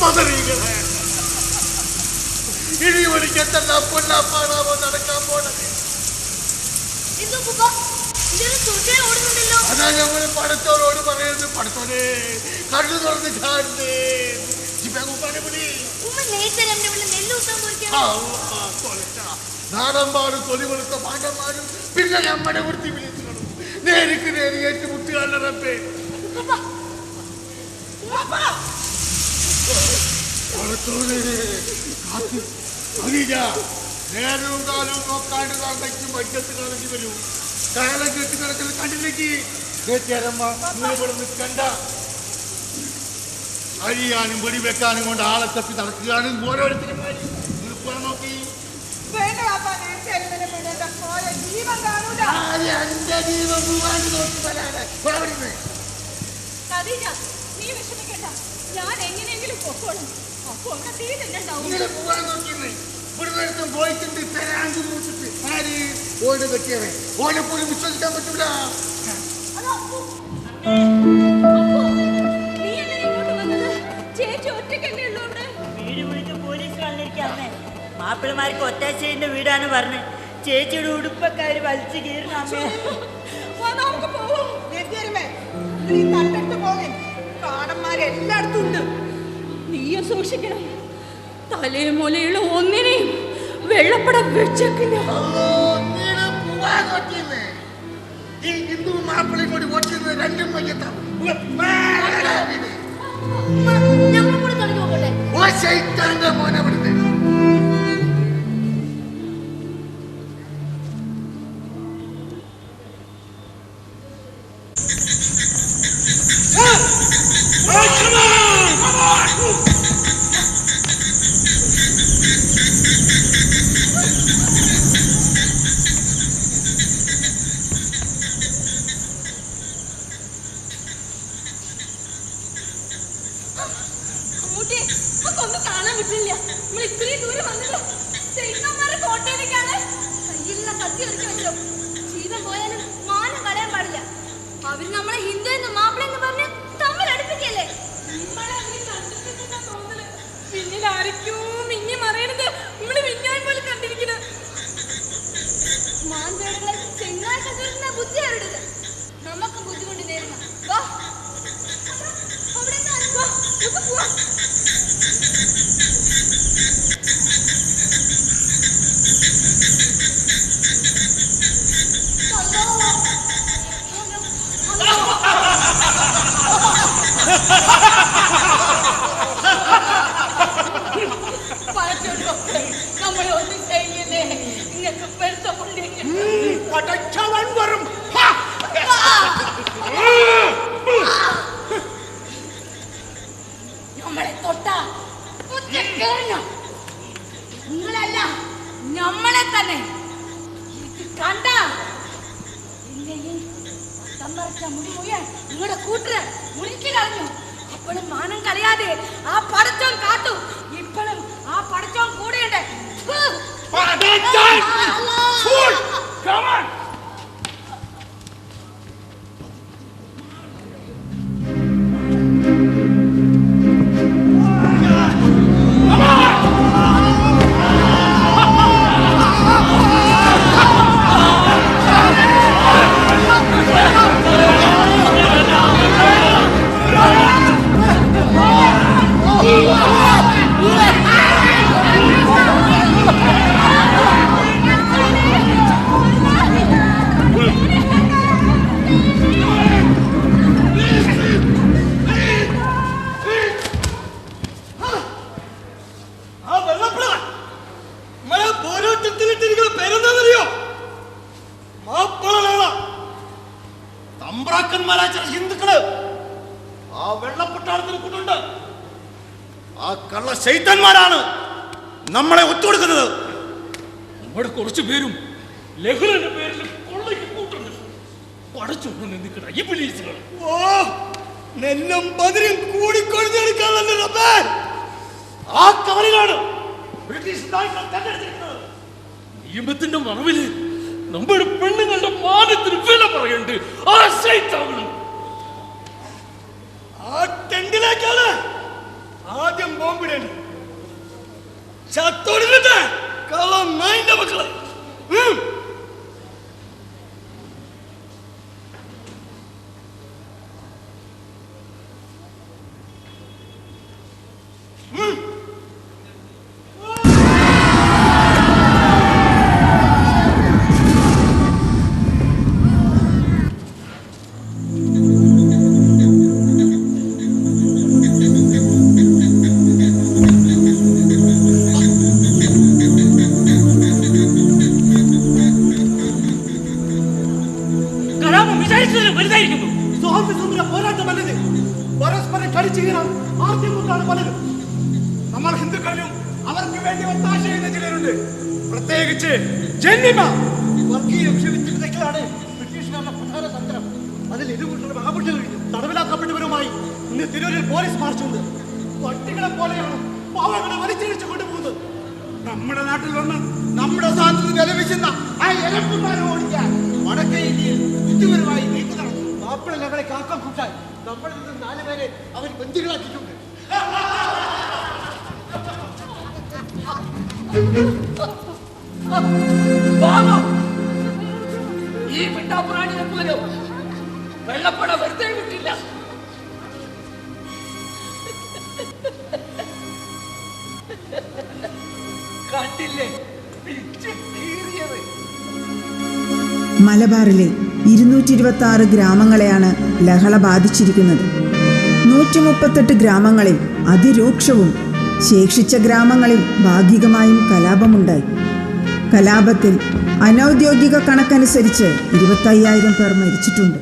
പതറികളെ ഇനി ഒരിക്കത്തെല്ലാം പൊന്നാപ്പാടാവോ നടക്കാൻ പോണത്. അതാ നമ്മള് പടത്തോരോട് പറയുന്നത്. പടത്തോനെ കണ്ണു തുറന്ന് കാണുന്നേ. നാടന്മാരും തൊലി വെളുത്ത പാണ്ഡന്മാരും പിന്നെ നമ്മുടെ വൃത്തി വിളിച്ചു നേരിക്ക് നേരി ഏറ്റുമുട്ടുകാരുടെ റബ്ബേ. നേരവും കാലവും നോക്കാണ്ട് കാലയ്ക്ക് മറ്റത്ത് കളഞ്ഞു വരൂ. കാലം കെട്ടി കിടക്കുന്ന കണ്ടിലേക്ക് കണ്ട അരിയാനും വെടിവെക്കാനും കൊണ്ട് ആളെ തപ്പി നടക്കുകയാണ് ഓരോരുത്തരും നോക്കി. ഇവിടുന്നേരത്തും പോയിട്ടുണ്ട് തരാങ്ക് മൂട്ടിട്ട് ആര് ഓട് കെട്ടിയവൻ ഓനെ പോലും വിശ്വസിക്കാൻ പറ്റൂല. മാപ്പിളമാർക്ക് ഒത്താശയുടെ വീടാണ് പറഞ്ഞ് ചേച്ചിയുടെ ഉടുപ്പക്കാര് വലിച്ചു കീറുന്ന കാടന്മാരെല്ലായിടത്തും ഉണ്ട്. നീയും സൂക്ഷിക്കണം. തലയും മുലയുള്ള ഒന്നിനെയും വെള്ളപ്പടം വെച്ചേക്കില്ല. മാപ്പിളയും കൂടി ഓട്ടുന്നത് രണ്ടും മയ്യത്താവും. മോനെ വിടുന്നത് ഒന്ന് കാണാൻ പറ്റില്ല. നമ്മൾ ഇത്രയും ദൂരം വന്നല്ലോ. കോട്ടയിലേക്കാണ്. കയ്യിലുള്ള കത്തി ഒരുക്കി വെച്ചോ. ജീവിതം പോയാലും മാനം കളയാൻ പാടില്ല. അവര് നമ്മളെ ഹിന്ദു എന്ന് മാപ്പിള എന്ന് പറഞ്ഞ് തമ്മിൽ അടുപ്പിക്കല്ലേ. പിന്നിൽ ആരൊക്കെയോ മിന്നി മറയണത് നമ്മള് മിന്നാൻ പോലെ കണ്ടിരിക്കുന്നത്. മാന്തേടുകളെ ചെങ്ങായി കണ്ടിരുന്ന ബുദ്ധി അവരുടേത്. നമുക്ക് ബുദ്ധി കൊണ്ട് നേരിടാം. വാ അവിടെ പോവാ. നമ്മളെ ഒന്നും ചെയ്യല്ലേ. ഇങ്ങക്ക് പടച്ചവൻ വരും. നമ്മളെ തൊട്ട നിങ്ങളല്ല നമ്മളെ തന്നെ കണ്ട മുടി മുഴുവൻ നിങ്ങളുടെ കൂട്ടര് മുഴുക്കി കളഞ്ഞു. അപ്പോഴും മാനം കളയാതെ ആ പടച്ചോൻ കാത്തു. ഇപ്പോഴും ആ പടച്ചോൻ കൂടെയുണ്ട്. ഹിന്ദുക്കള് ആ വെള്ളപ്പട്ടാളത്തിന് കൂട്ടുണ്ട്. ആ കള്ള ശൈത്താന്മാരാണ് നമ്മളെ ഒത്തുകൊടുക്കുന്നത്. നമ്മുടെ കുറച്ചു പേരും ലഹുലിന്റെ പേരിൽ കൊള്ളയ്ക്ക് കൂട്ടുണ്ട്. പടച്ചോണ്ട് നിന്നിക്കട ഈ പോലീസുകൾ. ഓ നെല്ലും പതിരും കൂടിക്കൊടുത്തെടുക്കാനല്ലേ റബ്ബേ. ആ കവലിലാണ് ബ്രിട്ടീഷ് നായ്ക്കൾ തെരഞ്ഞെടുത്തിരിക്കുന്നത്. നിയമത്തിന്റെ മറവില് നമ്മുടെ പെണ്ണുങ്ങളുടെ മാനത്തിന് വില പറയുന്നുണ്ട്. ആ ടെന്റിലേക്കാണ് ആദ്യം ബോംബിടേണ്ടത്. ചത്തൊടുന്നിട്ട് കള്ളം നായിന്റെ മക്കളെ. കലാപം വിചാരിച്ചതിലും വലുതായിരിക്കുന്നു. സ്വാതന്ത്ര്യസമര പോരാട്ടമല്ലത്, പരസ്പരം കടിച്ചു കീറാൻ ആദ്യമുണ്ടാണ് പലരും. നമ്മൾ ഹിന്ദുക്കളിലും അവർക്ക് വേണ്ടി ഒത്താശ ചെയ്യുന്ന ചിലരുണ്ട്. പ്രത്യേകിച്ച് ജന്മിമ. വർഗീയ വിഷവിദ്യകളാണ് ബ്രിട്ടീഷുകാരുടെ പ്രധാന തന്ത്രം. അതിൽ ഇരുകൂട്ടരും അകപ്പെട്ടു കഴിഞ്ഞു. തടവിലാക്കപ്പെട്ടവരുമായി ഇന്ന് തിരൂരിൽ പോലീസ് മാർച്ചുണ്ട്. പട്ടികളെ പോലെയാണ് പാവങ്ങളെ വലിച്ചിഴിച്ചു കൊണ്ടുപോകുന്നത്. നമ്മുടെ നാട്ടിൽ വന്ന് നമ്മുടെ സ്വാതന്ത്ര്യം നിലവിശുന്ന ആ എലപ്പന്മാരെ ഓടിക്കാൻ വടക്കേ ഇന്ത്യയിൽ ബുദ്ധിപരമായി നീക്കു നടന്നു. മാപ്പിള ഞങ്ങളെ കാക്കം കൂട്ടാൻ നമ്മളിൽ നിന്ന് 4 പേരെ അവർ ബന്ദികളാക്കിയിട്ടുണ്ട്. ഈ പിണ്ടാപ്പുറാണിനെ പോലും വെള്ളപ്പട വെറുതെ വിട്ടില്ല. കണ്ടില്ലേ പിച്ച് തീറിയത്. മലബാറിലെ 226 ഗ്രാമങ്ങളെയാണ് ലഹള ബാധിച്ചിരിക്കുന്നത്. 138 ഗ്രാമങ്ങളിൽ അതിരൂക്ഷവും ശേഷിച്ച ഗ്രാമങ്ങളിൽ ഭാഗികമായും കലാപമുണ്ടായി. കലാപത്തിൽ അനൗദ്യോഗിക കണക്കനുസരിച്ച് 25,000 പേർ മരിച്ചിട്ടുണ്ട്.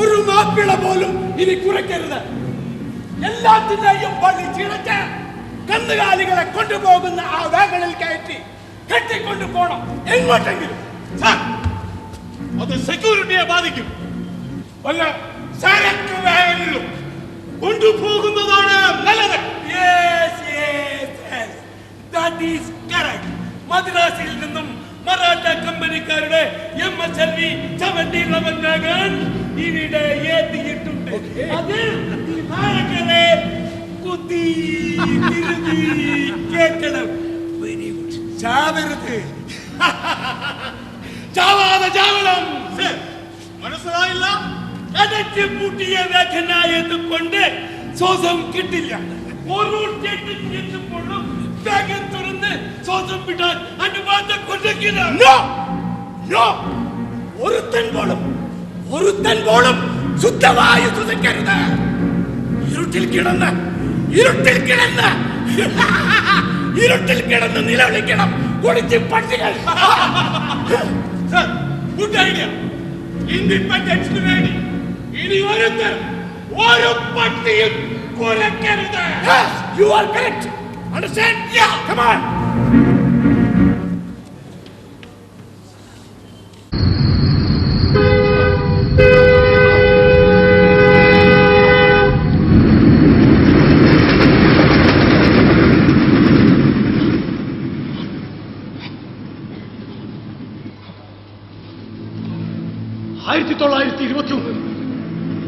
ഒരു മാപ്പിള പോലും ഇനി കുറയ്ക്കരുത്. എല്ലാത്തിന്റെയും പള്ളി ചിറച്ച് കന്നുകാലികളെ കൊണ്ടുപോകുന്ന ആ വാഗണിൽ കയറ്റി കെട്ടിക്കൊണ്ടു പോണം എങ്ങോട്ടെങ്കിലും. അത് സെക്യൂരിറ്റിയെ ബാധിക്കും. വല്ല സരക്ക് വാഗണിലും കൊണ്ടുപോകുന്നതാണ് നല്ലത്. മദ്രാസിൽ നിന്നും മറാഠ കമ്പനിക്കാരുടെ MSLV 7011 വാഗൺ ഇവിടെ എത്തിയിട്ടുണ്ട്. അതിൽ നായകരെ കുത്തി തിരുതി കേൾക്കണം. Very good. ചാവരുത്, ചാവാതെ ചാവണം. മനസ്സിലായില്ല? അടച്ചു പൂട്ടിയ വാഗനായത് കൊണ്ട് ശ്വാസം കിട്ടില്ല. ഒരു എത്തുമ്പോഴും വാഗൻ തുറന്ന് ശ്വാസം വിടാൻ അനുവാദം കൊടുക്കില്ല. ഒരുത്തൻ പോലും ശുദ്ധവായു ശ്വസിക്കരുത്. ഇരുട്ടിൽ കിടന്ന് നിലവിളിക്കണം കുടിച്ച് പട്ടികൾ. Good idea. ഇൻഡിപെൻഡൻസിന് വേണ്ടി ഇനി ഒരു പട്ടിയും കുറയ്ക്കരുത്. You are correct. Understand? Yeah, come on.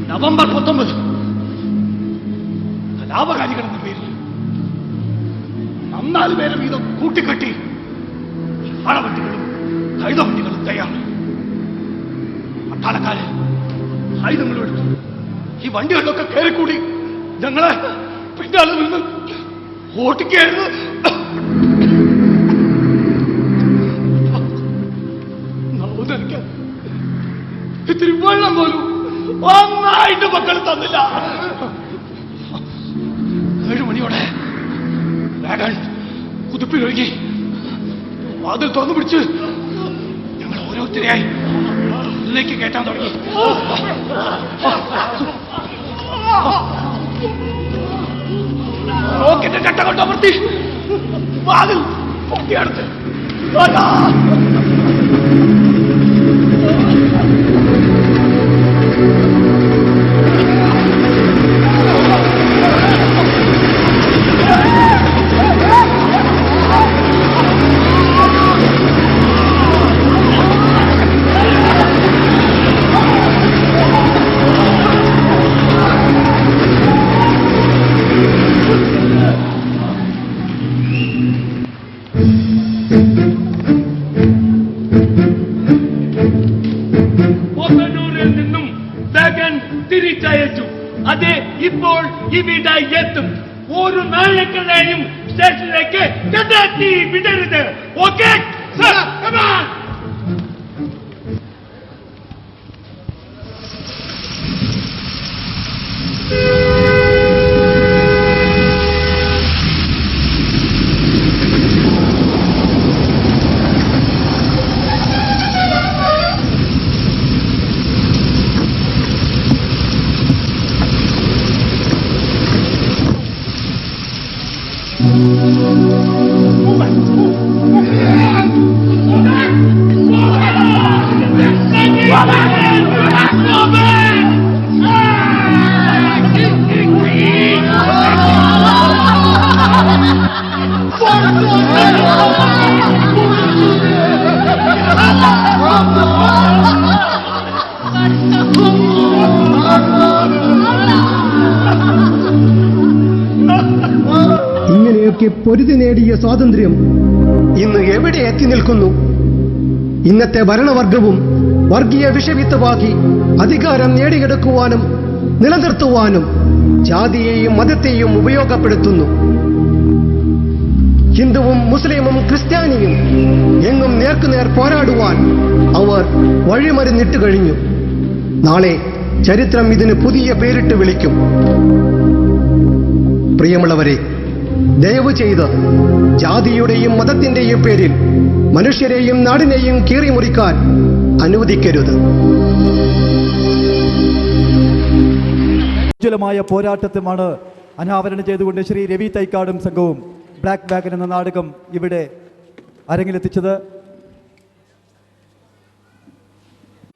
November 19 കലാപകാരികളെന്ന പേരിൽ 4 പേരെ വീതം കൂട്ടിക്കെട്ടി പടവണ്ടികളും കൈതവണ്ടികളും തയ്യാറ്. പട്ടാളക്കാര് ആയുധങ്ങൾ എടുത്തു. ഈ വണ്ടികളിലൊക്കെ കയറിക്കൂടി ഞങ്ങളെ പിന്നാലെ നിന്ന് ഓട്ടിക്കായിരുന്നു. എനിക്ക് ഇത്തിരി വെള്ളം പോലും ഒന്നായിട്ട് മക്കൾ തന്നില്ല. 7 മണിയോടെ വാഗൺ കുതിപ്പിലൊഴുകി വാതിൽ തുറന്നു പിടിച്ച് ഞങ്ങൾ ഓരോരുത്തരെയായി ഉള്ളിലേക്ക് കയറ്റാൻ തുടങ്ങി. റോക്കറ്റ് ചട്ട കൊണ്ട് അമർത്തി വാതിൽ പൊട്ടിയെടുത്ത് പൊസനൂരിൽ നിന്നും ദഗൻ തിരിച്ചയച്ചു. അത് ഇപ്പോൾ ഇവിടെ എത്തും. ഒരു നായകനെയും സ്റ്റേഷനിലേക്ക് കടത്തി വിടരുത്. Okay sir? Come on. ഇങ്ങനെയൊക്കെ പൊരുതി നേടിയ സ്വാതന്ത്ര്യം ഇന്ന് എവിടെ എത്തി നിൽക്കുന്നു? ഇന്നത്തെ ഭരണവർഗവും വർഗീയ വിഷവിത്തുവാക്കി അധികാരം നേടിയെടുക്കുവാനും നിലനിർത്തുവാനും ജാതിയെയും മതത്തെയും ഉപയോഗപ്പെടുത്തുന്നു. ഹിന്ദുവും മുസ്ലിമും ക്രിസ്ത്യാനിയും എങ്ങും നേർക്കുനേർ പോരാടുവാൻ അവർ വഴിമരുന്നിട്ട് കഴിഞ്ഞു. നാളെ ചരിത്രം ഇതിന് പുതിയ പേരിട്ട് വിളിക്കും. പ്രിയമുള്ളവരെ, ദയവ് ചെയ്ത് ജാതിയുടെയും മതത്തിന്റെയും പേരിൽ മനുഷ്യരെയും നാടിനെയും കീറിമുറിക്കാൻ അനുവദിക്കരുത്. ഉജ്ജ്വലമായ പോരാട്ടത്തെയാണ് അനാവരണം ചെയ്തുകൊണ്ട് ശ്രീ രവി തൈക്കാടും സംഘവും ബ്ലാക്ക് ബാഗൻ എന്ന നാടകം ഇവിടെ അരങ്ങിലെത്തിച്ചത്.